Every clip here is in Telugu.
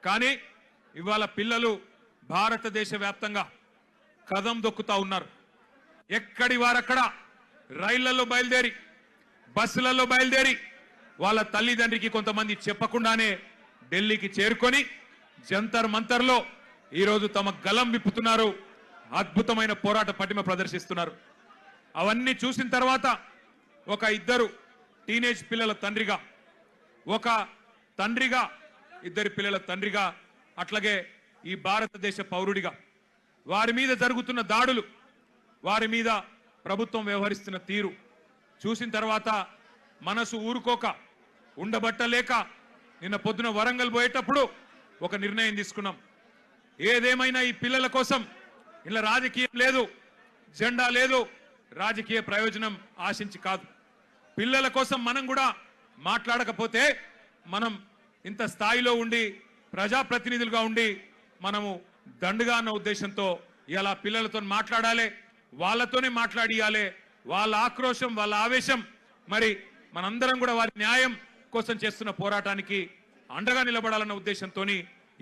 కానీ ఇవాళ పిల్లలు భారతదేశ వ్యాప్తంగా కదం దొక్కుతా ఉన్నారు. ఎక్కడి వారక్కడ రైళ్లలో బయలుదేరి బస్సులలో బయలుదేరి వాళ్ళ తల్లిదండ్రికి కొంతమంది చెప్పకుండానే ఢిల్లీకి చేరుకొని జంతర్ మంతర్లో ఈరోజు తమ గలం విప్పుతున్నారు. అద్భుతమైన పోరాట పటిమ ప్రదర్శిస్తున్నారు. అవన్నీ చూసిన తర్వాత ఒక ఇద్దరు టీనేజ్ పిల్లల తండ్రిగా, ఒక తండ్రిగా, ఇద్దరు పిల్లల తండ్రిగా, అట్లాగే ఈ భారతదేశ పౌరుడిగా వారి మీద జరుగుతున్న దాడులు, వారి మీద ప్రభుత్వం వ్యవహరిస్తున్న తీరు చూసిన తర్వాత మనసు ఊరుకోక ఉండబట్టలేక నిన్న పొద్దున వరంగల్ పోయేటప్పుడు ఒక నిర్ణయం తీసుకున్నాం. ఏదేమైనా ఈ పిల్లల కోసం ఇలా రాజకీయం లేదు, జెండా లేదు, రాజకీయ ప్రయోజనం ఆశించి కాదు. పిల్లల కోసం మనం కూడా మాట్లాడకపోతే మనం ఇంత స్థాయిలో ఉండి ప్రజాప్రతినిధులుగా ఉండి మనము దండుగా అన్న ఉద్దేశంతో ఇలా పిల్లలతో మాట్లాడాలి, వాళ్ళతోనే మాట్లాడియాలి. వాళ్ళ ఆక్రోశం, వాళ్ళ ఆవేశం, మరి మనందరం కూడా వారి న్యాయం కోసం చేస్తున్న పోరాటానికి అండగా నిలబడాలన్న ఉద్దేశంతో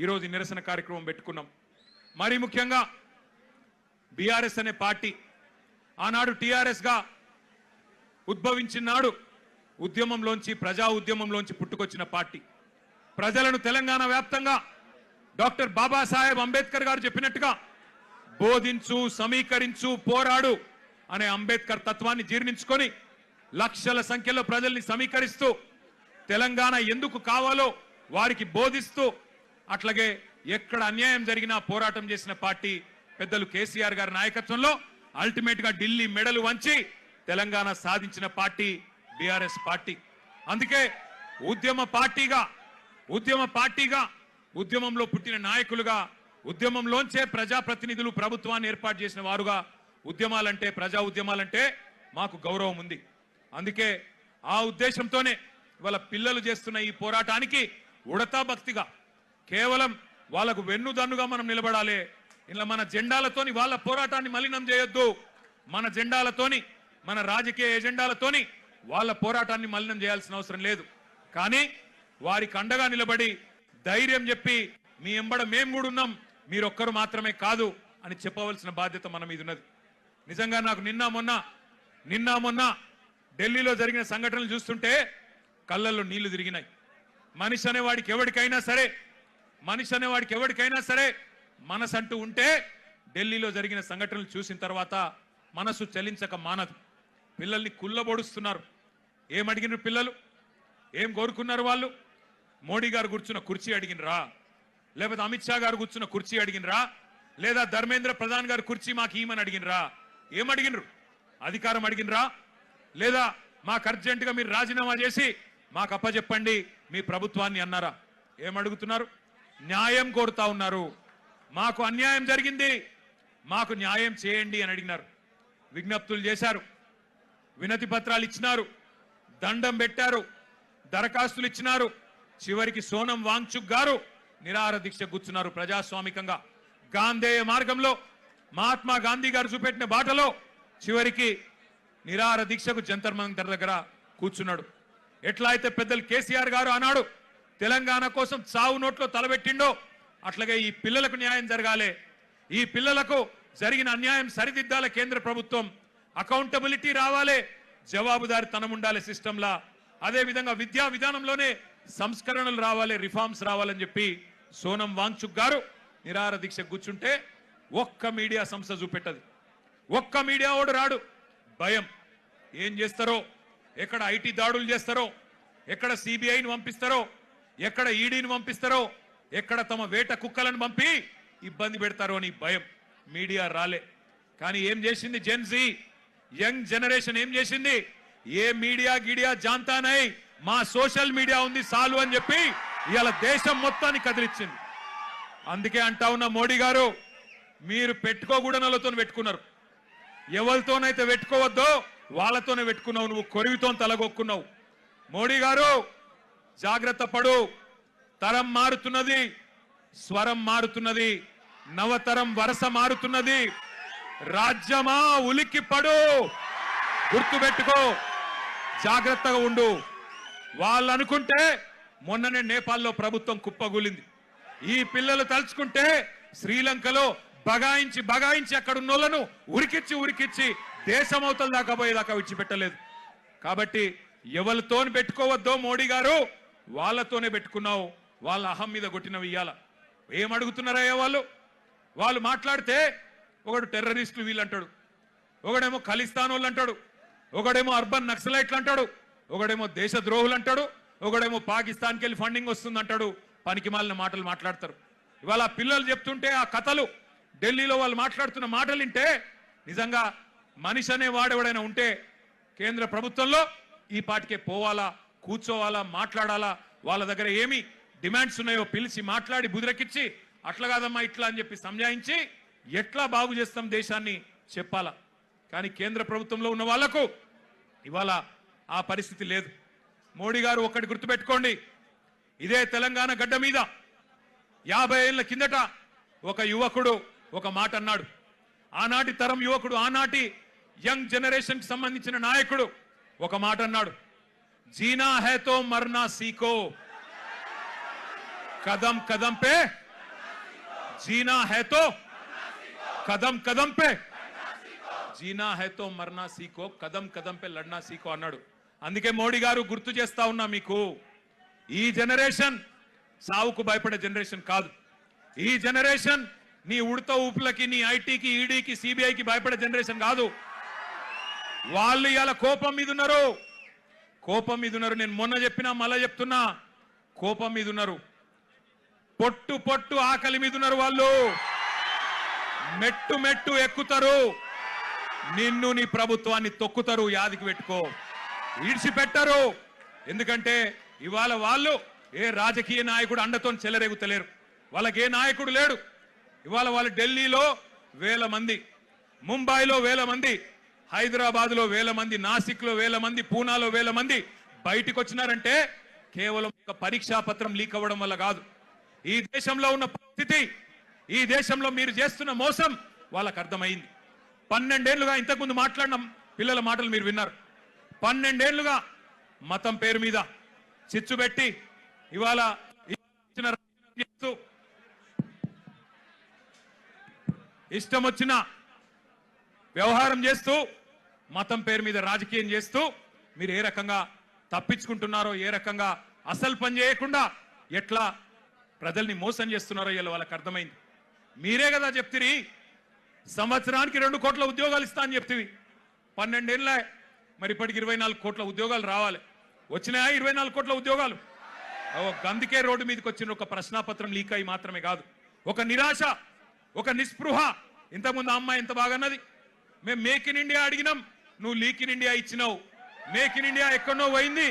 ఈరోజు నిరసన కార్యక్రమం పెట్టుకున్నాం. మరి ముఖ్యంగా బీఆర్ఎస్ అనే పార్టీ ఆనాడు టీఆర్ఎస్ గా ఉద్భవించిన నాడు ఉద్యమంలోంచి, ప్రజా ఉద్యమంలోంచి పుట్టుకొచ్చిన పార్టీ. ప్రజలను తెలంగాణ వ్యాప్తంగా డాక్టర్ బాబాసాహెబ్ అంబేద్కర్ గారు చెప్పినట్టుగా బోధించు, సమీకరించు, పోరాడు అనే అంబేద్కర్ తత్వాన్ని జీర్ణించుకొని లక్షల సంఖ్యలో ప్రజల్ని సమీకరిస్తూ తెలంగాణ ఎందుకు కావాలో వారికి బోధిస్తూ, అట్లాగే ఎక్కడ అన్యాయం జరిగినా పోరాటం చేసిన పార్టీ పెద్దలు కేసీఆర్ గారి నాయకత్వంలో అల్టిమేట్ గా ఢిల్లీ మెడలు వంచి తెలంగాణ సాధించిన పార్టీ బీఆర్ఎస్ పార్టీ. అందుకే ఉద్యమ పార్టీగా ఉద్యమంలో పుట్టిన నాయకులుగా, ఉద్యమంలోంచే ప్రజాప్రతినిధులు ప్రభుత్వాన్ని ఏర్పాటు చేసిన వారుగా ఉద్యమాలంటే, ప్రజా ఉద్యమాలంటే మాకు గౌరవం ఉంది. అందుకే ఆ ఉద్దేశంతోనే వాళ్ళ పిల్లలు చేస్తున్న ఈ పోరాటానికి ఉడతా భక్తిగా కేవలం వాళ్ళకు వెన్నుదన్నుగా మనం నిలబడాలి. ఇలా మన జెండాలతోని వాళ్ళ పోరాటాన్ని మలినం చేయొద్దు. మన జెండాలతోని, మన రాజకీయ ఎజెండాలతోని వాళ్ళ పోరాటాన్ని మలినం చేయాల్సిన అవసరం లేదు. కానీ వారికి అండగా నిలబడి ధైర్యం చెప్పి మీ ఎంబడ మేము కూడా ఉన్నాం, మీరొక్కరు మాత్రమే కాదు అని చెప్పవలసిన బాధ్యత మన మీద ఉన్నది. నిజంగా నాకు నిన్న మొన్న ఢిల్లీలో జరిగిన సంఘటనలు చూస్తుంటే కళ్ళల్లో నీళ్లు తిరిగినాయి. మనిషి అనేవాడికి ఎవరికైనా సరే మనసంటూ ఉంటే ఢిల్లీలో జరిగిన సంఘటనలు చూసిన తర్వాత మనసు చలించక మానదు. పిల్లల్ని కుల్లబొడుస్తున్నారు. ఏమడిగినారు పిల్లలు? ఏం కోరుకున్నారు వాళ్ళు? మోడీ గారు కూర్చున్న కుర్చీ అడిగినరా? లేకపోతే అమిత్ షా గారు కూర్చున్న కుర్చీ అడిగినరా? లేదా ధర్మేంద్ర ప్రధాన్ గారు కుర్చీ మాకు ఈమని అడిగినరా? ఏమడిగినరు? అధికారం అడిగినరా? లేదా మాకు అర్జెంటుగా మీరు రాజీనామా చేసి మాకు అప్పచెప్పండి మీ ప్రభుత్వాన్ని అన్నారా? ఏమడుగుతున్నారు? న్యాయం కోరుతా ఉన్నారు. మాకు అన్యాయం జరిగింది, మాకు న్యాయం చేయండి అని అడిగినారు. విజ్ఞప్తులు చేశారు, వినతి పత్రాలు ఇచ్చినారు, దండం పెట్టారు, దరఖాస్తులు ఇచ్చినారు. చివరికి సోనం వాంగ్చుక్ గారు నిరాహార దీక్ష కూర్చున్నారు. ప్రజాస్వామికంగా గాంధేయ మార్గంలో మహాత్మా గాంధీ గారు చూపెట్టిన బాటలో చివరికి నిరాహార దీక్షకు జంతర్ మంతర్ దగ్గర కూర్చున్నాడు. ఎట్లా అయితే పెద్దలు కేసీఆర్ గారు ఆనాడు తెలంగాణ కోసం చావు నోట్లో తలబెట్టిండో అట్లాగే ఈ పిల్లలకు న్యాయం జరగాలి, ఈ పిల్లలకు జరిగిన అన్యాయం సరిదిద్దాలి కేంద్ర ప్రభుత్వం, అకౌంటబిలిటీ రావాలి, జవాబుదారితనం ఉండాలి సిస్టంలా. అదే విధంగా విద్యా విధానంలోనే సంస్కరణలు రావాలి, రిఫార్మ్స్ రావాలని చెప్పి సోనం వాంగ్చుక్ గారు నిరాహార దీక్ష కూర్చుంటే ఒక్క మీడియా సంస్థ చూపెట్టదు, ఒక్క మీడియా ఓడు రాడు. భయం. ఏం చేస్తారో, ఎక్కడ ఐటీ దాడులు చేస్తారో, ఎక్కడ సిబిఐని పంపిస్తారో, ఎక్కడ ఈడీని పంపిస్తారో, ఎక్కడ తమ వేట కుక్కలను పంపి ఇబ్బంది పెడతారో అని భయం. మీడియా రాలే. కానీ ఏం చేసింది జెన్జీ, యంగ్ జనరేషన్ ఏం చేసింది? ఏ మీడియా గిడియా జాంతానై, మా సోషల్ మీడియా ఉంది చాలు అని చెప్పి ఇవాళ దేశం మొత్తాన్ని కదిలిచ్చింది. అందుకే అంటా ఉన్న మోడీ గారు, మీరు పెట్టుకోకూడనలతో పెట్టుకున్నారు, ఎవరితోనైతే పెట్టుకోవద్దో వాళ్ళతోనే పెట్టుకున్నావు, నువ్వు కొరివితో తలగొక్కున్నావు. మోడీ గారు జాగ్రత్త పడు, తరం మారుతున్నది, స్వరం మారుతున్నది, నవతరం వరస మారుతున్నది. రాజ్యమా ఉలిక్కి పడు, గుర్తుపెట్టుకో, జాగ్రత్తగా ఉండు. వాళ్ళు అనుకుంటే మొన్ననే నేపాల్లో ప్రభుత్వం కుప్పగూలింది. ఈ పిల్లలు తలుచుకుంటే శ్రీలంకలో బగాయించి అక్కడ ఉన్నోళ్లను ఉరికిచ్చి దేశం అవతల దాకా పోయేదాకా విడిచిపెట్టలేదు. కాబట్టి ఎవరితో పెట్టుకోవద్దో మోడీ గారు, వాళ్ళతోనే పెట్టుకున్నావు. వాళ్ళ అహం మీద కొట్టినవి ఇయ్యాల. ఏమడుగుతున్నారయ్యా వాళ్ళు మాట్లాడితే ఒకడు టెర్రరిస్టులు వీళ్ళు అంటాడు, ఒకడేమో ఖలిస్తాన్ వాళ్ళు అంటాడు, ఒకడేమో అర్బన్ నక్సలైట్లు అంటాడు, ఒకడేమో దేశద్రోహులు అంటాడు, ఒకడేమో పాకిస్తాన్కి వెళ్ళి ఫండింగ్ వస్తుంది అంటాడు. పనికి మాలిన మాటలు మాట్లాడతారు. ఇవాళ పిల్లలు చెప్తుంటే ఆ కథలు, ఢిల్లీలో వాళ్ళు మాట్లాడుతున్న మాటలు వింటే నిజంగా మనిషి అనే వాడెవడైనా ఉంటే కేంద్ర ప్రభుత్వంలో ఈ పాటికే పోవాలా, కూర్చోవాలా, మాట్లాడాలా. వాళ్ళ దగ్గర ఏమి డిమాండ్స్ ఉన్నాయో పిలిచి మాట్లాడి బుదిరెక్కిచ్చి అట్లా కాదమ్మా ఇట్లా అని చెప్పి సంజాయించి ఎట్లా బాగు చేస్తాం దేశాన్ని చెప్పాలా. కానీ కేంద్ర ప్రభుత్వంలో ఉన్న వాళ్లకు ఇవాళ ఆ పరిస్థితి లేదు. మోడీ గారు ఒక్కటి గుర్తుపెట్టుకోండి, ఇదే తెలంగాణ గడ్డ మీద 50 ఏళ్ల కిందట ఒక యువకుడు ఒక మాట అన్నాడు. ఆనాటి తరం యువకుడు, ఆనాటి యంగ్ జనరేషన్ కి సంబంధించిన నాయకుడు ఒక మాట అన్నాడు, జీనా హై తో మర్నా సీఖో, కదం కదం పే జీనా హై తో కదం కదం పే జీనా హై తో మర్నా సీఖో, కదం కదం పే లడ్నా సీఖో అన్నాడు. అందుకే మోడీ గారు గుర్తు చేస్తా ఉన్నా మీకు, ఈ జనరేషన్ సావుకు భయపడే జనరేషన్ కాదు. ఈ జనరేషన్ నీ ఉడత ఊపులకి, నీ ఐటీకి, ఈడీకి, సిబిఐకి భయపడే జనరేషన్ కాదు. వాళ్ళు ఇలా కోపం మీద ఉన్నారు. నేను మొన్న చెప్పినా మళ్ళా చెప్తున్నా, కోపం మీద ఉన్నారు. పొట్టు ఆకలి మీద ఉన్నారు. వాళ్ళు మెట్టు ఎక్కుతారు, నిన్ను నీ ప్రభుత్వాన్ని తొక్కుతారు. యాదికి పెట్టుకో, ఈడ్చిపెట్టరు. ఎందుకంటే ఇవాళ వాళ్ళు ఏ రాజకీయ నాయకుడు అండతో చెలరేగుతలేరు. వాళ్ళకి ఏ నాయకుడు లేడు. ఇవాళ వాళ్ళు ఢిల్లీలో 1000 మంది, ముంబైలో 1000 మంది, హైదరాబాద్ లో 1000 మంది, నాసిక్ లో 1000 మంది, పూనాలో 1000 మంది బయటికి వచ్చినారంటే కేవలం ఒక పరీక్షా పత్రం లీక్ అవ్వడం వల్ల కాదు. ఈ దేశంలో ఉన్న పరిస్థితి, ఈ దేశంలో మీరు చేస్తున్న మోసం వాళ్ళకు అర్థమైంది. 12 ఏళ్లుగా ఇంతకుముందు మాట్లాడిన పిల్లల మాటలు మీరు విన్నారు. 12 ఏళ్లుగా మతం పేరు మీద చిచ్చు పెట్టి ఇవాళ ఇష్టం వచ్చిన వ్యవహారం చేస్తూ, మతం పేరు మీద రాజకీయం చేస్తూ మీరు ఏ రకంగా తప్పించుకుంటున్నారో, ఏ రకంగా అసలు పని చేయకుండా ఎట్లా ప్రజల్ని మోసం చేస్తున్నారో ఇలా వాళ్ళకి అర్థమైంది. మీరే కదా చెప్తిరి సంవత్సరానికి 2 కోట్ల ఉద్యోగాలు ఇస్తా అని చెప్తివి. 12 ఏళ్ళ మరి ఇప్పటికి 24 కోట్ల ఉద్యోగాలు రావాలి. వచ్చినాయా 24 కోట్ల ఉద్యోగాలు? అందుకే రోడ్డు మీదకి వచ్చిన ఒక ప్రశ్నాపత్రం లీక్ అయి మాత్రమే కాదు, ఒక నిరాశ, ఒక నిస్పృహ. ఇంతకుముందు అమ్మాయి ఎంత బాగా అన్నది, మేము మేక్ ఇన్ ఇండియా అడిగినాం, నువ్వు లీక్ ఇన్ ఇండియా ఇచ్చినావు. మేక్ ఇన్ ఇండియా ఎక్కడో పోయింది,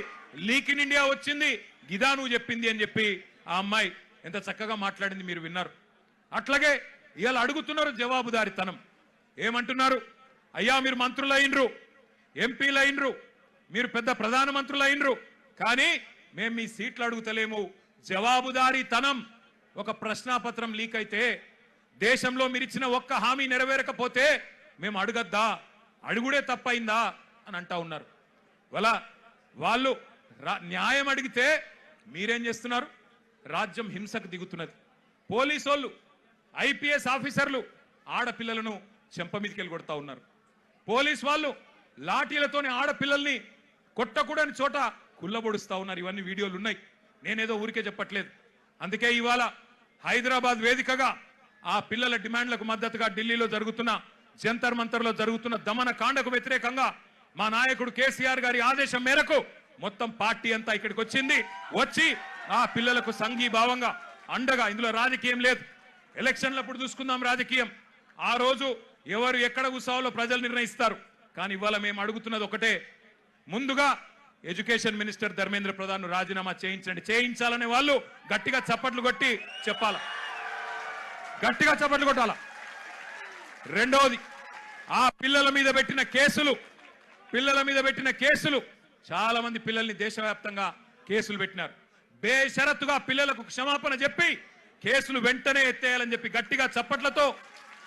లీక్ ఇన్ ఇండియా వచ్చింది, గిదా నువ్వు చెప్పింది అని చెప్పి ఆ అమ్మాయి ఎంత చక్కగా మాట్లాడింది మీరు విన్నారు. అట్లాగే ఇవాళ అడుగుతున్నారు జవాబుదారితనం. ఏమంటున్నారు? అయ్యా మీరు మంత్రులు అయినరు, ఎంపీలు అయినరు, మీరు పెద్ద ప్రధానమంత్రులు అయినరు, కానీ మేము మీ సీట్లు అడుగుతలేము. జవాబుదారీతనం. ఒక ప్రశ్నాపత్రం లీక్ అయితే, దేశంలో మీరు ఇచ్చిన ఒక్క హామీ నెరవేరకపోతే మేము అడగద్దా, అడుగుడే తప్పైందా అని అంటా ఉన్నారు. వాళ్ళు న్యాయం అడిగితే మీరేం చేస్తున్నారు? రాజ్యం హింసకు దిగుతున్నది. పోలీసు వాళ్ళు, ఐపీఎస్ ఆఫీసర్లు ఆడపిల్లలను చెంప మీదకెళ్ళి కొడతా ఉన్నారు. పోలీసు వాళ్ళు లాఠీలతోని ఆడపిల్లల్ని కొట్టకూడని చోట కుల్లబొడుస్తా ఉన్నారు. ఇవన్నీ వీడియోలు ఉన్నాయి, నేనేదో ఊరికే చెప్పట్లేదు. అందుకే ఇవాళ హైదరాబాద్ వేదికగా ఆ పిల్లల డిమాండ్లకు మద్దతుగా ఢిల్లీలో జరుగుతున్న, జంతర్ మంతర్లో జరుగుతున్న దమన కాండకు వ్యతిరేకంగా మా నాయకుడు కేసీఆర్ గారి ఆదేశం మేరకు మొత్తం పార్టీ అంతా ఇక్కడికి వచ్చింది. వచ్చి ఆ పిల్లలకు సంఘీభావంగా అండగా, ఇందులో రాజకీయం లేదు. ఎలక్షన్లప్పుడు చూసుకుందాం రాజకీయం, ఆ రోజు ఎవరు ఎక్కడ కూర్చోవాలో ప్రజలు నిర్ణయిస్తారు. కానీ ఇవాళ మేము అడుగుతున్నది ఒకటే, ముందుగా ఎడ్యుకేషన్ మినిస్టర్ ధర్మేంద్ర ప్రధాన్ రాజీనామా చేయించండి. చేయించాలనే వాళ్ళు గట్టిగా చప్పట్లు కొట్టి చెప్పాలా, గట్టిగా చప్పట్లు కొట్టాలా. రెండవది, ఆ పిల్లల మీద పెట్టిన కేసులు చాలా మంది పిల్లల్ని దేశవ్యాప్తంగా కేసులు పెట్టినారు. బేషరతుగా పిల్లలకు క్షమాపణ చెప్పి కేసులు వెంటనే ఎత్తేయాలని చెప్పి గట్టిగా చప్పట్లతో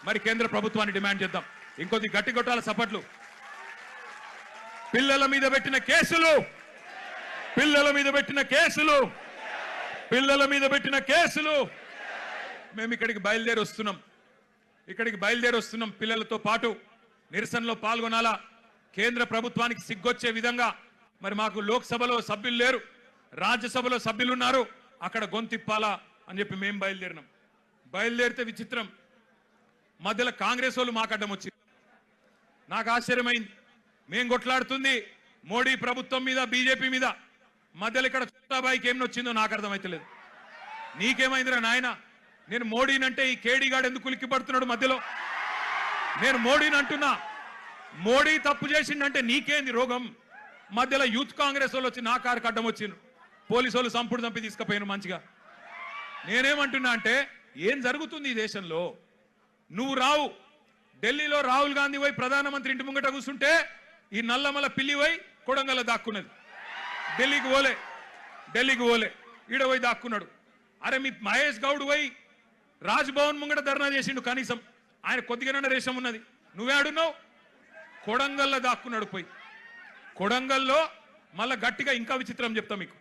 మరి కేంద్ర ప్రభుత్వాన్ని డిమాండ్ చేద్దాం. ఇంకొద్ది గట్టి కొట్టాల చప్పట్లు. పిల్లల మీద పెట్టిన కేసులు మేము ఇక్కడికి బయలుదేరి వస్తున్నాం పిల్లలతో పాటు నిరసనలో పాల్గొనాలా కేంద్ర ప్రభుత్వానికి సిగ్గొచ్చే విధంగా మరి మాకు లోక్సభలో సభ్యులు లేరు రాజ్యసభలో సభ్యులు ఉన్నారు అక్కడ గొంతిప్పాలా అని చెప్పి మేము బయలుదేరితే విచిత్రం మధ్యలో కాంగ్రెస్ వాళ్ళు మాకు అడ్డం వచ్చింది నాకు ఆశ్చర్యమైంది మేము కొట్లాడుతుంది మోడీ ప్రభుత్వం మీద బీజేపీ మీద మధ్యలో ఇక్కడ చోటాబాయికి ఏం వచ్చిందో నాకు అర్థమైతలేదు నీకేమైందిరా నాయన నేను మోడీనంటే ఈ కేడీ గాడు ఎందుకు ఉలిక్కి పడుతున్నాడు మధ్యలో నేను మోడీని అంటున్నా మోడీ తప్పు చేసిండంటే నీకేంది రోగం మధ్యలో యూత్ కాంగ్రెస్ వాళ్ళు వచ్చి నా కారుకి అడ్డం వచ్చిండ్రు పోలీసు వాళ్ళు సంపుడు చంపి తీసుకుపోయిన మంచిగా నేనేమంటున్నా అంటే ఏం జరుగుతుంది ఈ దేశంలో నువ్వు రావు ఢిల్లీలో రాహుల్ గాంధీ పోయి ప్రధానమంత్రి ఇంటి ముంగట కూర్చుంటే ఈ నల్లమల పిల్లి పోయి కొడంగల్ దాక్కున్నది ఢిల్లీకి పోలే ఈడ పోయి దాక్కున్నాడు అరే మీ మహేష్ గౌడ్ పోయి రాజ్భవన్ ముంగట ధర్నా చేసిండు కనీసం ఆయన కొద్దిగానే రేషం ఉన్నది నువ్వే ఆడున్నావు కొడంగల్లో దాక్కున్నాడు పోయి కొడంగల్లో మళ్ళా గట్టిగా ఇంకా విచిత్రం చెప్తా మీకు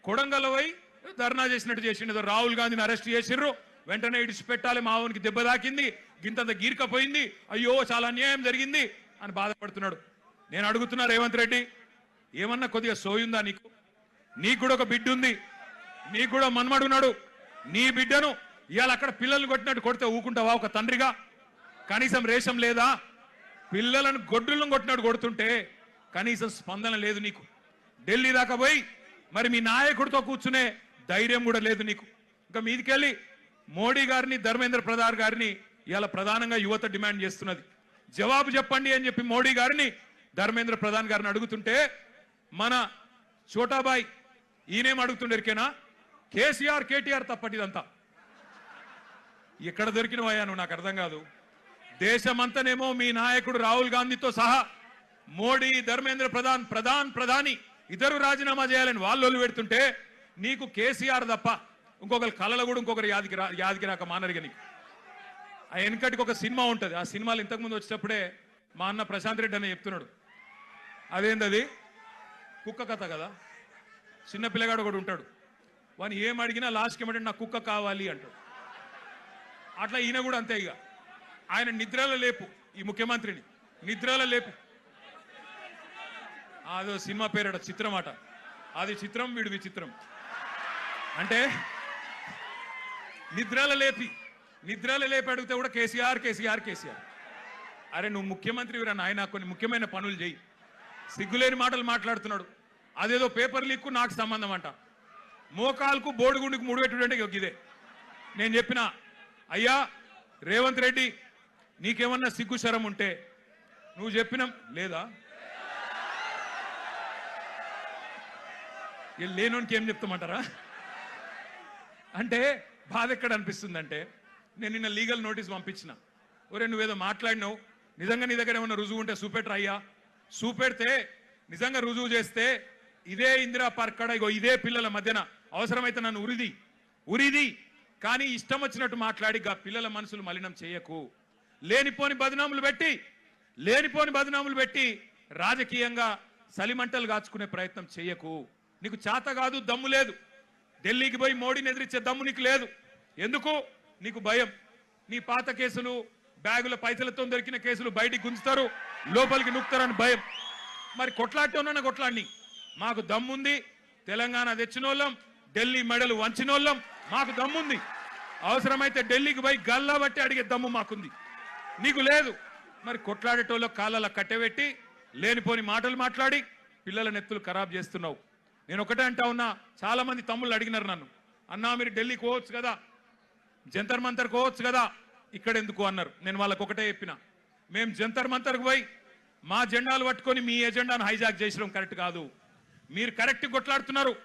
కొడంగల్లో పోయి ధర్నా చేసినట్టు చేసిండు రాహుల్ గాంధీని అరెస్ట్ చేసిర్రు వెంటనే ఇడిచిపెట్టాలి మావోనికి దెబ్బ తాకింది గింతంత గీర్కపోయింది అయ్యో చాలా అన్యాయం జరిగింది అని బాధపడుతున్నాడు నేను అడుగుతున్నా రేవంత్ రెడ్డి ఏమన్నా కొద్దిగా సోయుందా నీకు కూడా ఒక బిడ్డ ఉంది నీకు కూడా మన్మడున్నాడు నీ బిడ్డను ఇవాళ అక్కడ పిల్లల్ని కొట్టినట్టు కొడితే ఊకుంటావా ఒక తండ్రిగా కనీసం రేషం లేదా పిల్లలను గొడ్డులను కొట్టినట్టు కొడుతుంటే కనీసం స్పందన లేదు నీకు ఢిల్లీ దాకా పోయి మరి మీ నాయకుడితో కూర్చునే ధైర్యం కూడా లేదు నీకు ఇంకా మీదికెళ్ళి మోడీ గారిని ధర్మేంద్ర ప్రధాన్ గారిని ఇవాళ ప్రధానంగా యువత డిమాండ్ చేస్తున్నది జవాబు చెప్పండి అని చెప్పి మోడీ గారిని ధర్మేంద్ర ప్రధాన్ గారిని అడుగుతుంటే మన చోటాబాయ్ ఈయనేం అడుగుతుండేరికేనా కేసీఆర్ కేటీఆర్ తప్పటిదంతా ఎక్కడ దొరికినవయ్యా నువ్వు నాకు అర్థం కాదు దేశమంతనేమో మీ నాయకుడు రాహుల్ గాంధీతో సహా మోడీ ధర్మేంద్ర ప్రధాని ఇద్దరు రాజీనామా చేయాలని వాళ్ళు పెడుతుంటే నీకు కేసీఆర్ తప్ప ఇంకొకరు కళలు కూడా ఇంకొకరు యాదికి రాక మానరిగా నీకు ఆ వెనకటికి ఒక సినిమా ఉంటుంది ఆ సినిమాలు ఇంతకుముందు వచ్చేటప్పుడే మా అన్న ప్రశాంత్ రెడ్డి అని చెప్తున్నాడు అదేంటది కుక్క కథ కదా చిన్న పిల్లగాడు ఒకడు ఉంటాడు వాని ఏం అడిగినా లాస్ట్కి ఏమంటే నాకు కుక్క కావాలి అంటాడు అట్లా ఈయన కూడా అంతే ఇక ఆయన నిద్రలో లేపు ఈ ముఖ్యమంత్రిని నిద్రలో లేపు అదో సినిమా పేరట చిత్రం అట అది చిత్రం వీడు విచిత్రం అంటే నిద్రల లేపి అడిగితే కూడా కేసీఆర్ అరే నువ్వు ముఖ్యమంత్రి వీరా నాయన కొన్ని ముఖ్యమైన పనులు చేయి సిగ్గులేని మాటలు మాట్లాడుతున్నాడు అదేదో పేపర్ లీక్కు నాకు సంబంధం అంట మోకాల్కు బోడిగుండికి ముడిపెట్టుడంటే ఇదే నేను చెప్పిన అయ్యా రేవంత్ రెడ్డి నీకేమన్నా సిగ్గు శరం ఉంటే నువ్వు చెప్పినాం లేదా లేనోనికి ఏం చెప్తామంటారా అంటే బాధ ఎక్కడ అనిపిస్తుందంటే నేను నిన్న లీగల్ నోటీస్ పంపించిన ఒరే నువ్వేదో మాట్లాడినావు నిజంగా నీ దగ్గర ఏమన్నా రుజువు ఉంటే చూపెట్టరా అయ్యా చూపెడితే నిజంగా రుజువు చేస్తే ఇదే ఇందిరా పార్క్ కాడ ఇగో ఇదే పిల్లల మధ్యన అవసరమైతే నన్ను ఉరిది కానీ ఇష్టం వచ్చినట్టు మాట్లాడి పిల్లల మనసులు మలినం చేయకు లేనిపోని బదనాములు పెట్టి రాజకీయంగా సలిమంటలు కాచుకునే ప్రయత్నం చేయకు నీకు చేత కాదు దమ్ము లేదు ఢిల్లీకి పోయి మోడీని ఎదిరించే దమ్ము నీకు లేదు ఎందుకు నీకు భయం నీ పాత కేసులు బ్యాగుల పైసలతో దొరికిన కేసులు బయటికి గుంజుతారు లోపలికి నూకుతారని భయం మరి కొట్లాడటం కొట్లాడిని మాకు దమ్ముంది తెలంగాణ తెచ్చినోళ్ళం ఢిల్లీ మెడలు వంచినోళ్ళం మాకు దమ్ముంది అవసరమైతే ఢిల్లీకి పోయి గల్లా బట్టి అడిగే దమ్ము మాకుంది నీకు లేదు మరి కొట్లాడేటోళ్ళ కాళ్ళ కట్టెబెట్టి లేనిపోని మాటలు మాట్లాడి పిల్లల నెత్తులు ఖరాబ్ చేస్తున్నావు నేను ఒకటే అంటా ఉన్నా చాలా మంది తమ్ముళ్ళు అడిగినారు నన్ను అన్నా మీరు ఢిల్లీకి పోవచ్చు కదా జంతర్ మంతర్ పోవచ్చు కదా ఇక్కడ ఎందుకు అన్నారు నేను వాళ్ళకు ఒకటే చెప్పిన మేము జంతర్ మంతర్కి పోయి మా జెండాలు పట్టుకొని మీ ఎజెండాను హైజాక్ చేసడం కరెక్ట్ కాదు మీరు కరెక్ట్ కొట్లాడుతున్నారు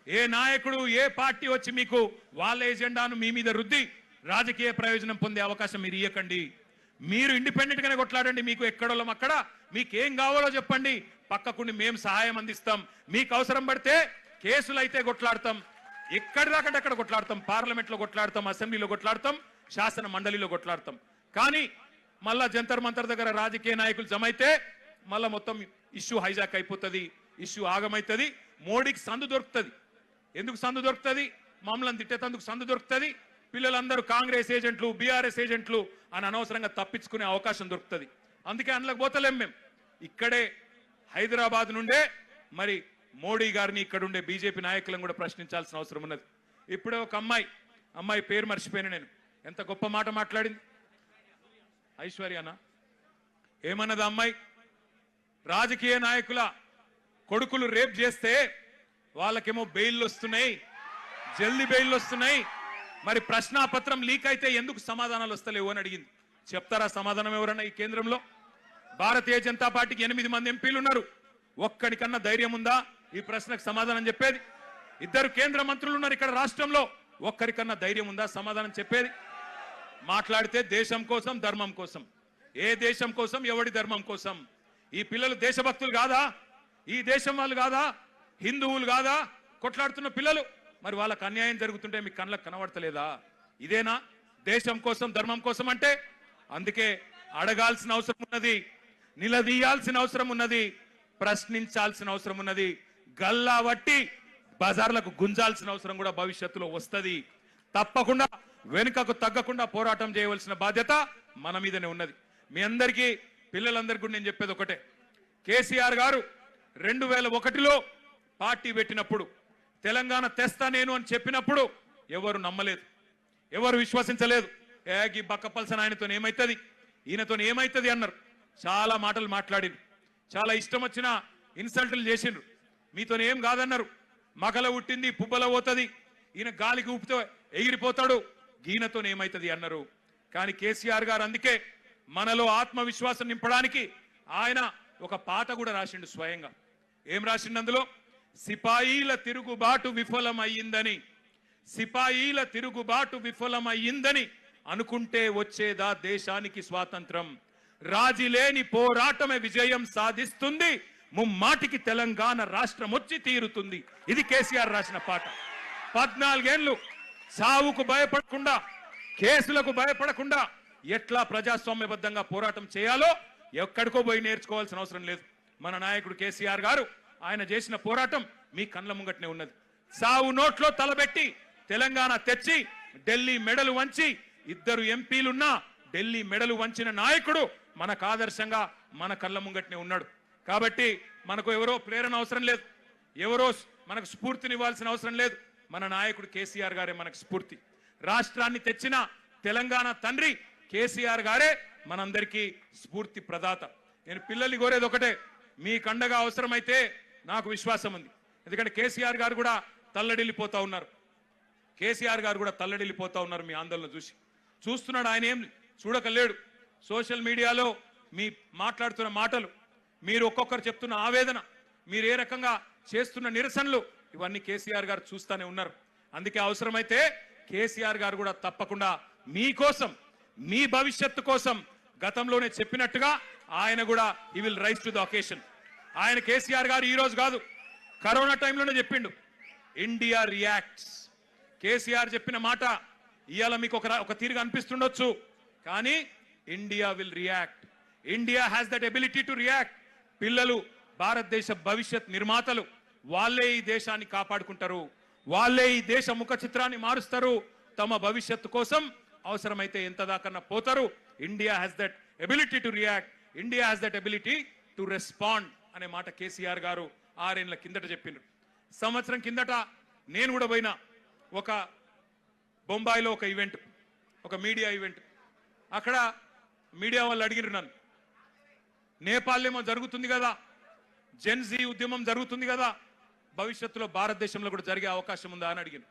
ఏ నాయకుడు ఏ పార్టీ వచ్చి మీకు వాళ్ళ ఎజెండాను మీ మీద రుద్ది రాజకీయ ప్రయోజనం పొందే అవకాశం మీరు ఇవ్వకండి మీరు ఇండిపెండెంట్ గానే కొట్లాడండి మీకు ఎక్కడోళ్ళం అక్కడ మీకు ఏం కావాలో చెప్పండి పక్కకుండి మేము సహాయం అందిస్తాం మీకు అవసరం పడితే కేసులు అయితే కొట్లాడతాం ఎక్కడి దాకంటే అక్కడ కొట్లాడతాం పార్లమెంట్ లో కొట్లాడతాం అసెంబ్లీలో కొట్లాడతాం శాసన మండలిలో కొట్లాడతాం కానీ మళ్ళా జంతర్ మంతర్ దగ్గర రాజకీయ నాయకులు జమైతే మళ్ళా మొత్తం ఇష్యూ హైజాక్ అయిపోతుంది ఇష్యూ ఆగమైతుంది మోడీకి సందు దొరుకుతుంది ఎందుకు సందు దొరుకుతుంది మమ్మల్ని తిట్టేందుకు సందు దొరుకుతుంది పిల్లలందరూ కాంగ్రెస్ ఏజెంట్లు బీఆర్ఎస్ ఏజెంట్లు అని అనవసరంగా తప్పించుకునే అవకాశం దొరుకుతుంది. అందుకే అందులోకి పోతలేం. మేము ఇక్కడే హైదరాబాద్ నుండే మరి మోడీ గారిని ఇక్కడుండే బీజేపీ నాయకులను కూడా ప్రశ్నించాల్సిన అవసరం ఉన్నది. ఇప్పుడే ఒక అమ్మాయి పేరు మర్చిపోయాను నేను, ఎంత గొప్ప మాట మాట్లాడింది. ఐశ్వర్యనా ఏమన్నది అమ్మాయి? రాజకీయ నాయకుల కొడుకులు రేప్ చేస్తే వాళ్ళకేమో బెయిల్ వస్తున్నాయి, జల్దీ బెయిల్ వస్తున్నాయి, మరి ప్రశ్నాపత్రం లీక్ అయితే ఎందుకు సమాధానాలు వస్తలేవు అని అడిగింది. చెప్తారా సమాధానం ఎవరన్నా? ఈ కేంద్రంలో భారతీయ జనతా పార్టీకి 8 మంది ఎంపీలు ఉన్నారు. ఒక్కడికన్నా ధైర్యం ఉందా ఈ ప్రశ్నకు సమాధానం చెప్పేది? 2 కేంద్ర మంత్రులు ఉన్నారు ఇక్కడ రాష్ట్రంలో, ఒక్కరికన్నా ధైర్యం ఉందా సమాధానం చెప్పేది? మాట్లాడితే దేశం కోసం ధర్మం కోసం. ఏ దేశం కోసం, ఎవడి ధర్మం కోసం? ఈ పిల్లలు దేశభక్తులు కాదా? ఈ దేశం వాళ్ళు కాదా? హిందువులు కాదా కొట్లాడుతున్న పిల్లలు? మరి వాళ్ళకు అన్యాయం జరుగుతుంటే మీకు కళ్ళకు కనబడతలేదా? ఇదేనా దేశం కోసం ధర్మం కోసం అంటే? అందుకే అడగాల్సిన అవసరం ఉన్నది, నిలదీయాల్సిన అవసరం ఉన్నది, ప్రశ్నించాల్సిన అవసరం ఉన్నది, గల్లా వట్టి బజార్లకు గుంజాల్సిన అవసరం కూడా భవిష్యత్తులో వస్తుంది. తప్పకుండా వెనుకకు తగ్గకుండా పోరాటం చేయవలసిన బాధ్యత మన మీదనే ఉన్నది. మీ అందరికీ పిల్లలందరికీ నేను చెప్పేది ఒకటే, కేసీఆర్ గారు 2001లో పార్టీ పెట్టినప్పుడు తెలంగాణ తెస్తా నేను అని చెప్పినప్పుడు ఎవరు నమ్మలేదు, ఎవరు విశ్వసించలేదు. ఈ బక్కపల్సన్ ఆయనతో ఏమైతుంది, ఈయనతో ఏమైతుంది అన్నారు. చాలా మాటలు మాట్లాడిరు, చాలా ఇష్టం వచ్చిన ఇన్సల్టులు చేసిండ్రు. మీతో ఏం కాదన్నారు. మగల ఉట్టింది పుబ్బల పోతుంది, ఈయన గాలికి ఊపితో ఎగిరిపోతాడు, ఈయనతో ఏమైతుంది అన్నారు. కానీ కేసీఆర్ గారు అందుకే మనలో ఆత్మవిశ్వాసం నింపడానికి ఆయన ఒక పాట కూడా రాసిండు స్వయంగా. ఏం రాసిండు అందులో? సిపాయిల తిరుగుబాటు విఫలమయ్యిందని, సిపాయిల తిరుగుబాటు విఫలమయ్యిందని అనుకుంటే వచ్చేదా దేశానికి స్వాతంత్రం? రాజీలేని పోరాటమే విజయం సాధిస్తుంది, ముమ్మాటికి తెలంగాణ రాష్ట్రం వచ్చి తీరుతుంది. ఇది కేసీఆర్ రాసిన పాట. 14 ఏళ్లు సావుకు భయపడకుండా, కేసులకు భయపడకుండా ఎట్లా ప్రజాస్వామ్యబద్ధంగా పోరాటం చేయాలో ఎక్కడికో పోయి నేర్చుకోవాల్సిన అవసరం లేదు. మన నాయకుడు కేసీఆర్ గారు ఆయన చేసిన పోరాటం మీ కళ్ళ ముంగట్నే ఉన్నది. సావు నోట్లో తలబెట్టి తెలంగాణ తెచ్చి ఢిల్లీ మెడలు వంచి 2 ఎంపీలున్నా ఢిల్లీ మెడలు వంచిన నాయకుడు మనకు ఆదర్శంగా మన కళ్ళ ముంగట్నే ఉన్నాడు. కాబట్టి మనకు ఎవరో ప్రేరణ అవసరం లేదు, ఎవరో మనకు స్ఫూర్తినివ్వాల్సిన అవసరం లేదు. మన నాయకుడు కేసీఆర్ గారే మనకు స్ఫూర్తి. రాష్ట్రాన్ని తెచ్చిన తెలంగాణ తండ్రి కేసీఆర్ గారే మనందరికీ స్ఫూర్తి ప్రదాత. నేను పిల్లల్ని కోరేది ఒకటే, మీ కండగా అవసరమైతే నాకు విశ్వాసం ఉంది. ఎందుకంటే కేసీఆర్ గారు కూడా తల్లడిల్లిపోతా ఉన్నారు. కేసీఆర్ గారు కూడా తల్లడిల్లిపోతా ఉన్నారు మీ ఆందోళన చూస్తున్నాడు. ఆయన ఏం చూడకలేడు. సోషల్ మీడియాలో మీ మాట్లాడుతున్న మాటలు, మీరు ఒక్కొక్కరు చెప్తున్న ఆవేదన, మీరు ఏ రకంగా చేస్తున్న నిరసనలు, ఇవన్నీ కేసీఆర్ గారు చూస్తూనే ఉన్నారు. అందుకే అవసరమైతే కేసీఆర్ గారు కూడా తప్పకుండా మీకోసం, మీ భవిష్యత్తు కోసం గతంలోనే చెప్పినట్టుగా ఆయన కూడా he will rise to the occasion. ఆయన కేసీఆర్ గారు ఈ రోజు కాదు, కరోనా టైంలోనే చెప్పిండు, ఇండియా రియాక్ట్స్. కేసీఆర్ చెప్పిన మాట ఇవాళ మీకు ఒక తీరుగా అనిపిస్తుండొచ్చు, కానీ India will react. India has that ability to react. పిల్లలు భారతదేశ భవిష్యత్ నిర్మాతలు, వాళ్ళే ఈ దేశాన్ని కాపాడుకుంటారు, వాళ్ళే ఈ దేశ ముఖ చిత్రాన్ని మారుస్తారు. తమ భవిష్యత్తు కోసం అవసరమైతే ఎంత దాకన్నా పోతారు. India has that ability to react, India has that ability to respond అనే మాట కేసీఆర్ గారు 6 ఏళ్ల కిందట చెప్పిండ్రు. సంవత్సరం కిందట నేను కూడా పోయినా ఒక బొంబాయిలో ఒక ఈవెంట్, ఒక మీడియా ఈవెంట్. అక్కడ మీడియా వాళ్ళు అడిగిరు నన్ను, నేపాల్లో జరుగుతుంది కదా, జెన్జీ ఉద్యమం జరుగుతుంది కదా, భవిష్యత్తులో భారతదేశంలో కూడా జరిగే అవకాశం ఉందా అని అడిగాను.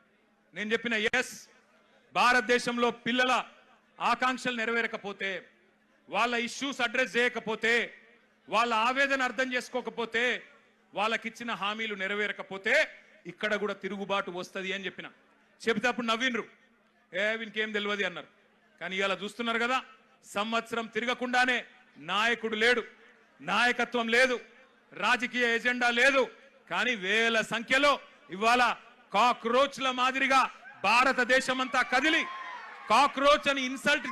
నేను చెప్పిన ఎస్, భారతదేశంలో పిల్లల ఆకాంక్షలు నెరవేరకపోతే, వాళ్ళ ఇష్యూస్ అడ్రస్ చేయకపోతే, వాళ్ళ ఆవేదన అర్థం చేసుకోకపోతే, వాళ్ళకిచ్చిన హామీలు నెరవేరకపోతే ఇక్కడ కూడా తిరుగుబాటు వస్తుంది అని చెప్పిన. చెప్తే అప్పుడు నవ్విండ్రు, వీనికేం తెలియదు అన్నారు. కానీ ఇలా చూస్తున్నారు కదా, సంవత్సరం తిరగకుండానే నాయకుడు లేడు, నాయకత్వం లేదు, రాజకీయ ఎజెండా లేదు, కానీ వేల సంఖ్యలో ఇవాళ కాక్రోచ్ల మాదిరిగా భారతదేశం అంతా కదిలి కాక్రోచ్ అని ఇన్సల్ట్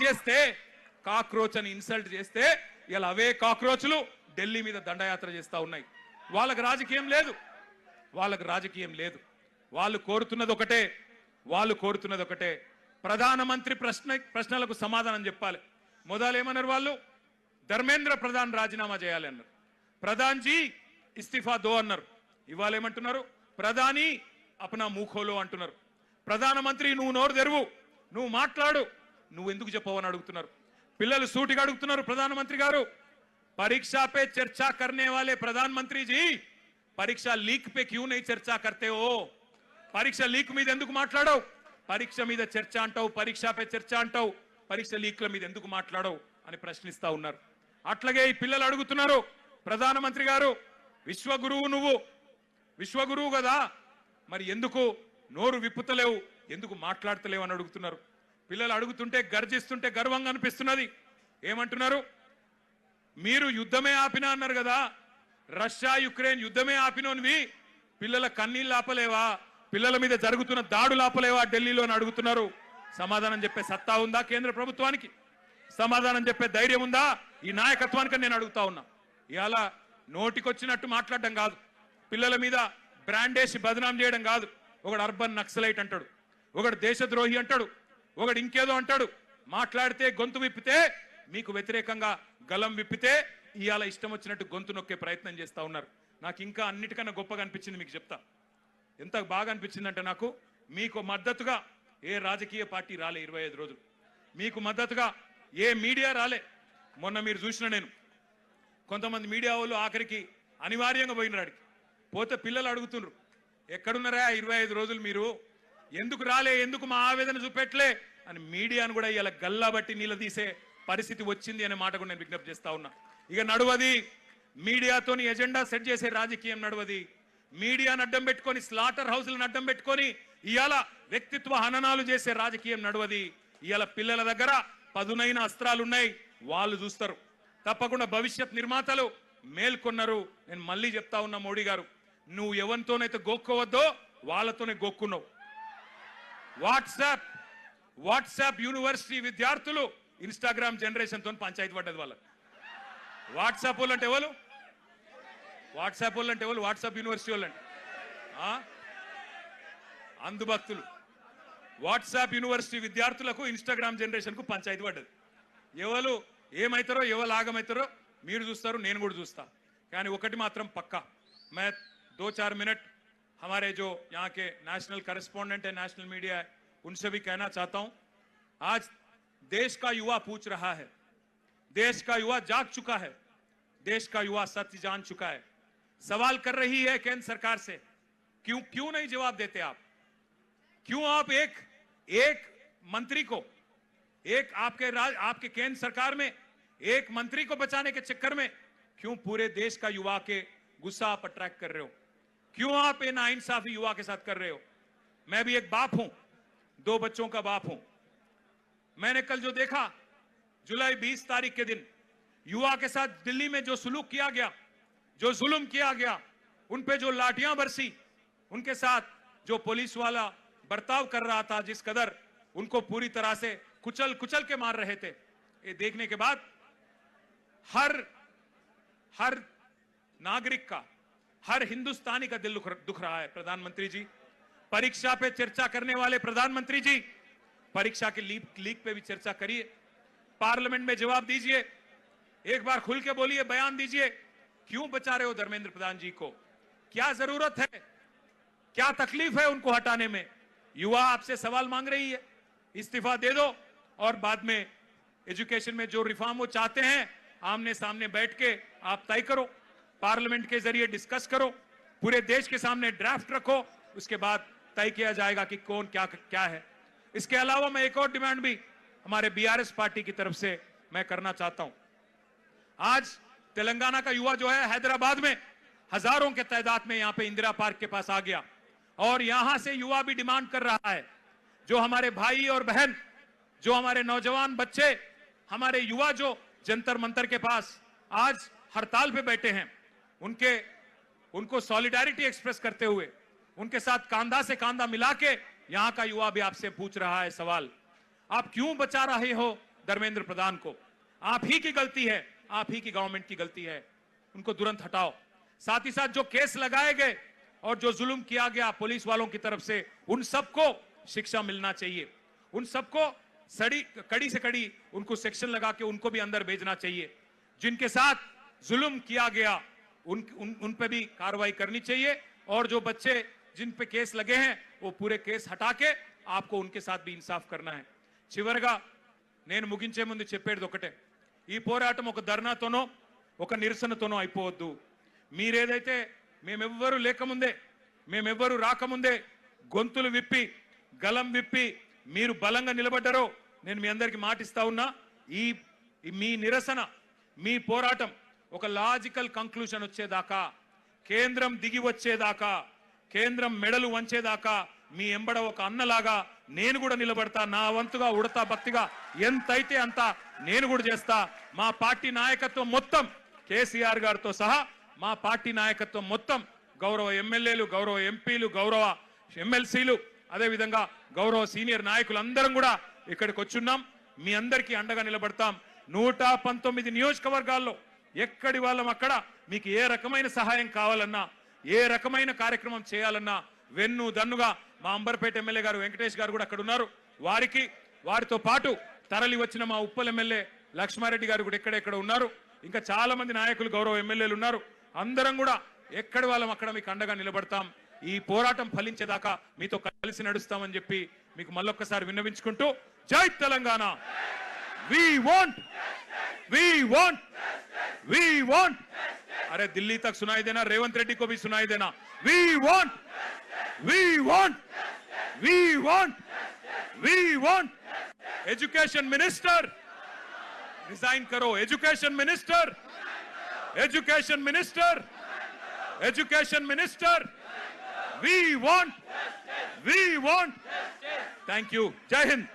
చేస్తే ఇలా అవే కాక్రోచ్లు ఢిల్లీ మీద దండయాత్ర చేస్తా ఉన్నాయి. వాళ్ళకి రాజకీయం లేదు, వాళ్ళు కోరుతున్నది ఒకటే ప్రధానమంత్రి ప్రశ్నలకు సమాధానం చెప్పాలి. మొదలు ఏమన్నారు వాళ్ళు? ధర్మేంద్ర ప్రధాన్ రాజీనామా చేయాలి అన్నారు. ప్రధాన్ జీ ఇస్తిఫా దో అన్నారు. ఇవాళ ఏమంటున్నారు? ప్రధాని అప్నా మూఖోలో అంటున్నారు. ప్రధానమంత్రి నువ్వు నోరు తెరువు, నువ్వు మాట్లాడు, నువ్వు ఎందుకు చెప్పవని అడుగుతున్నారు. పిల్లలు సూటిగా అడుగుతున్నారు. ప్రధానమంత్రి గారు, परीक्षा पे चर्चा करने वाले प्रधानमंत्री जी परीक्षा लीक पे क्यों नहीं चर्चा करते हो? परीक्षा लीक మీద ఎందుకు మాట్లాడవు? పరీక్ష మీద చర్చ అంటావు, పరీక్ష పై చర్చ అంటావు, పరీక్ష లీక్ల మీద ఎందుకు మాట్లాడవు అని ప్రశ్నిస్తా ఉన్నారు. అట్లాగే ఈ పిల్లలు అడుగుతున్నారు, ప్రధానమంత్రి గారు విశ్వగురువు నువ్వు, విశ్వగురువు కదా, మరి ఎందుకు నోరు విప్పుతలేవు, ఎందుకు మాట్లాడతలేవు అని అడుగుతున్నారు. పిల్లలు అడుగుతుంటే గర్జిస్తుంటే గర్వంగా అనిపిస్తున్నది. ఏమంటున్నారు? మీరు యుద్ధమే ఆపినా అన్నారు కదా, రష్యా యుక్రెయిన్ యుద్ధమే ఆపినోనివి పిల్లల కన్నీళ్ళు ఆపలేవా, పిల్లల మీద జరుగుతున్న దాడులు ఆపలేవా ఢిల్లీలో అని అడుగుతున్నారు. సమాధానం చెప్పే సత్తా ఉందా కేంద్ర ప్రభుత్వానికి? సమాధానం చెప్పే ధైర్యం ఉందా ఈ నాయకత్వానికి నేను అడుగుతా ఉన్నా. ఇవాళ నోటికొచ్చినట్టు మాట్లాడడం కాదు, పిల్లల మీద బ్రాండేసి బదనాం చేయడం కాదు. ఒకడు అర్బన్ నక్సలైట్ అంటాడు, ఒకడు దేశద్రోహి అంటాడు, ఒకడు ఇంకేదో అంటాడు. మాట్లాడితే గొంతు విప్పితే, మీకు వ్యతిరేకంగా గలం విప్పితే ఇవాళ ఇష్టం వచ్చినట్టు గొంతు నొక్కే ప్రయత్నం చేస్తా ఉన్నారు. నాకు ఇంకా అన్నిటికన్నా గొప్పగా అనిపించింది, మీకు చెప్తా. ఎంత బాగా అనిపించిందంటే, నాకు మీకు మద్దతుగా ఏ రాజకీయ పార్టీ రాలే 25 రోజులు, మీకు మద్దతుగా ఏ మీడియా రాలే. మొన్న మీరు చూసిన నేను కొంతమంది మీడియా వాళ్ళు ఆఖరికి అనివార్యంగా పోయినారు. పోతే పిల్లలు అడుగుతున్నారు, ఎక్కడున్నారా 25 రోజులు మీరు, ఎందుకు రాలే, ఎందుకు మా ఆవేదన చూపెట్టలే అని మీడియాను కూడా ఇలా గల్లా బట్టి నీళ్ళ తీసే పరిస్థితి వచ్చింది అనే మాట కూడా నేను విజ్ఞప్తి చేస్తా ఉన్నా. ఇక నడువది మీడియాతోని ఎజెండా సెట్ చేసే రాజకీయం నడువది. మీడియాను అడ్డం పెట్టుకొని, స్లాటర్ హౌస్లను అడ్డం పెట్టుకొని ఇవాళ వ్యక్తిత్వ హననాలు చేసే రాజకీయం నడువది. ఇవాళ పిల్లల దగ్గర పదునైన అస్త్రాలు ఉన్నాయి, వాళ్ళు చూస్తారు. తప్పకుండా భవిష్యత్ నిర్మాతలు మేల్కొన్నారు. నేను మళ్ళీ చెప్తా ఉన్నా, మోడీ గారు నువ్వు ఎవరితోనైతే గోక్కోవద్దో వాళ్ళతోనే గోక్కున్నావు. వాట్సాప్ యూనివర్సిటీ విద్యార్థులు ఇన్స్టాగ్రామ్ జనరేషన్ తో పంచాయతీ పడ్డది వాళ్ళకి. వాట్సాప్ వాళ్ళు అంటే ఎవరు? వాట్సాప్ యూనివర్సిటీ వాళ్ళు అంటే అందుభక్తులు. వాట్సాప్ యూనివర్సిటీ విద్యార్థులకు ఇన్స్టాగ్రామ్ జనరేషన్ కు పంచాయతీ పడ్డది. ఎవరు ఏమైతారో, ఎవరు ఆగమైతారో మీరు చూస్తారు, నేను కూడా చూస్తా. కానీ ఒకటి మాత్రం పక్కా, मैं 2-4 मिनट हमारे जो यहाँ के नेशनल करेस्पॉन्डेंट है, नेशनल मीडिया है, उनसे भी कहना चाहता हूं. आज देश का युवा पूछ रहा है, देश का युवा जाग चुका है, देश का युवा सत्य जान चुका है. सवाल कर रही है केंद्र सरकार से, क्यों नहीं जवाब देते आप? क्यों आप एक मंत्री को, एक आपके केंद्र सरकार में एक मंत्री को बचाने के चक्कर में क्यों पूरे देश का युवा के गुस्सा आप अट्रैक्ट कर रहे हो? क्यों आप ये नाइंसाफी युवा के साथ कर रहे हो? मैं भी एक बाप हूं, 2 बच्चों का बाप हूं. मैंने कल जो देखा, जुलाई 20 तारीख के दिन युवा के साथ दिल्ली में जो सुलूक किया गया, जो जुल्म किया गया, उन पे जो लाठियां बरसी, उनके साथ जो पुलिस वाला बर्ताव कर रहा था, जिस कदर उनको पूरी तरह से कुचल के मार रहे थे, ये देखने के बाद हर नागरिक का, हर हिंदुस्तानी का दिल दुख रहा है. प्रधानमंत्री जी, परीक्षा पे चर्चा करने वाले प्रधानमंत्री जी, परीक्षा के लीक पे भी चर्चा करिए, पार्लियामेंट में जवाब दीजिए, एक बार खुल के बोलिए, बयान दीजिए. क्यों बचा रहे हो धर्मेंद्र प्रधान जी को? क्या जरूरत है, क्या तकलीफ है उनको हटाने में? युवा आपसे सवाल मांग रही है, इस्तीफा दे दो और बाद में एजुकेशन में जो रिफॉर्म वो चाहते हैं आमने सामने बैठ के आप तय करो, पार्लियामेंट के जरिए डिस्कस करो, पूरे देश के सामने ड्राफ्ट रखो, उसके बाद तय किया जाएगा कि कौन क्या है. इसके अलावा मैं एक और डिमांड भी हमारे बीआरएस पार्टी की तरफ से मैं करना चाहता हूं. आज तेलंगाना का युवा जो है हैदराबाद में हजारों के तादाद में यहां पे इंदिरा पार्क के पास आ गया और यहां से युवा भी डिमांड कर रहा है, जो हमारे भाई और बहन, जो हमारे नौजवान बच्चे, हमारे युवा जो जंतर मंतर के पास आज हड़ताल पे बैठे हैं, उनको सॉलिडारिटी एक्सप्रेस करते हुए उनके साथ कांधा से कांधा मिला के यहां का युवा भी आपसे पूछ रहा है सवाल, आप क्यों बचा रहे हो धर्मेंद्र प्रधान को? आप ही की गलती है, आप ही की गवर्नमेंट की गलती है, उनको तुरंत हटाओ. साथ ही साथ जो केस लगाए गए और जो जुल्म किया गया पुलिस वालों की तरफ से, उन सबको शिक्षा मिलना चाहिए. उन सबको कड़ी से कड़ी उनको सेक्शन लगा के उनको भी अंदर भेजना चाहिए। जिनके साथ जुल्म किया गया उन पे भी कार्रवाई करनी चाहिए, और जो बच्चे जिन पे केस लगे हैं वो पूरे केस हटा के आपको उनके साथ भी इंसाफ करना है। చివరగా నేను ముగించే ముందు చెప్పేది ఒకటే, ఈ పోరాటం ఒక ధర్నాతోనో ఒక నిరసనతోనో అయిపోవద్దు. మీరేదైతే మేమెవ్వరూ లేకముందే, మేమెవ్వరూ రాకముందే గొంతులు విప్పి గలం విప్పి మీరు బలంగా నిలబడ్డారో, నేను మీ అందరికీ మాటిస్తా ఉన్నా, ఈ మీ నిరసన, మీ పోరాటం ఒక లాజికల్ కంక్లూజన్ వచ్చేదాకా, కేంద్రం దిగి వచ్చేదాకా, కేంద్రం మెడలు వంచేదాకా మీ ఎంబడ ఒక అన్నలాగా నేను కూడా నిలబడతా. నా వంతుగా ఉడతా భక్తిగా ఎంతైతే అంత నేను కూడా చేస్తా. మా పార్టీ నాయకత్వం మొత్తం కేసీఆర్ గారితో సహా మా పార్టీ నాయకత్వం మొత్తం, గౌరవ ఎమ్మెల్యేలు, గౌరవ ఎంపీలు, గౌరవ ఎమ్మెల్సీలు, అదే విధంగా గౌరవ సీనియర్ నాయకులందరం కూడా ఇక్కడికి వచ్చున్నాం. మీ అందరికీ అండగా నిలబడతాం. 119 నియోజకవర్గాల్లో ఎక్కడి వాళ్ళం అక్కడ మీకు ఏ రకమైన సహాయం కావాలన్నా, ఏ రకమైన కార్యక్రమం చేయాలన్నా వెన్ను దన్నుగా మా అంబర్పేట ఎమ్మెల్యే గారు వెంకటేష్ గారు కూడా అక్కడ ఉన్నారు. వారితో పాటు తరలి వచ్చిన మా ఉప్పల్ ఎమ్మెల్యే లక్ష్మారెడ్డి గారు కూడా ఎక్కడెక్కడ ఉన్నారు. ఇంకా చాలా మంది నాయకులు, గౌరవ ఎమ్మెల్యేలు ఉన్నారు. అందరం కూడా ఎక్కడి వాళ్ళం అక్కడ మీకు అండగా నిలబడతాం. ఈ పోరాటం ఫలించేదాకా మీతో కలిసి నడుస్తామని చెప్పి మీకు మళ్ళొక్కసారి విన్నవించుకుంటూ, జై తెలంగాణ. वी वांट अरे दिल्ली तक सुनाई देना, रेवंत रेड्डी को भी सुनाई देना, we want education minister resign करो, education minister we want thank you. जय हिंद.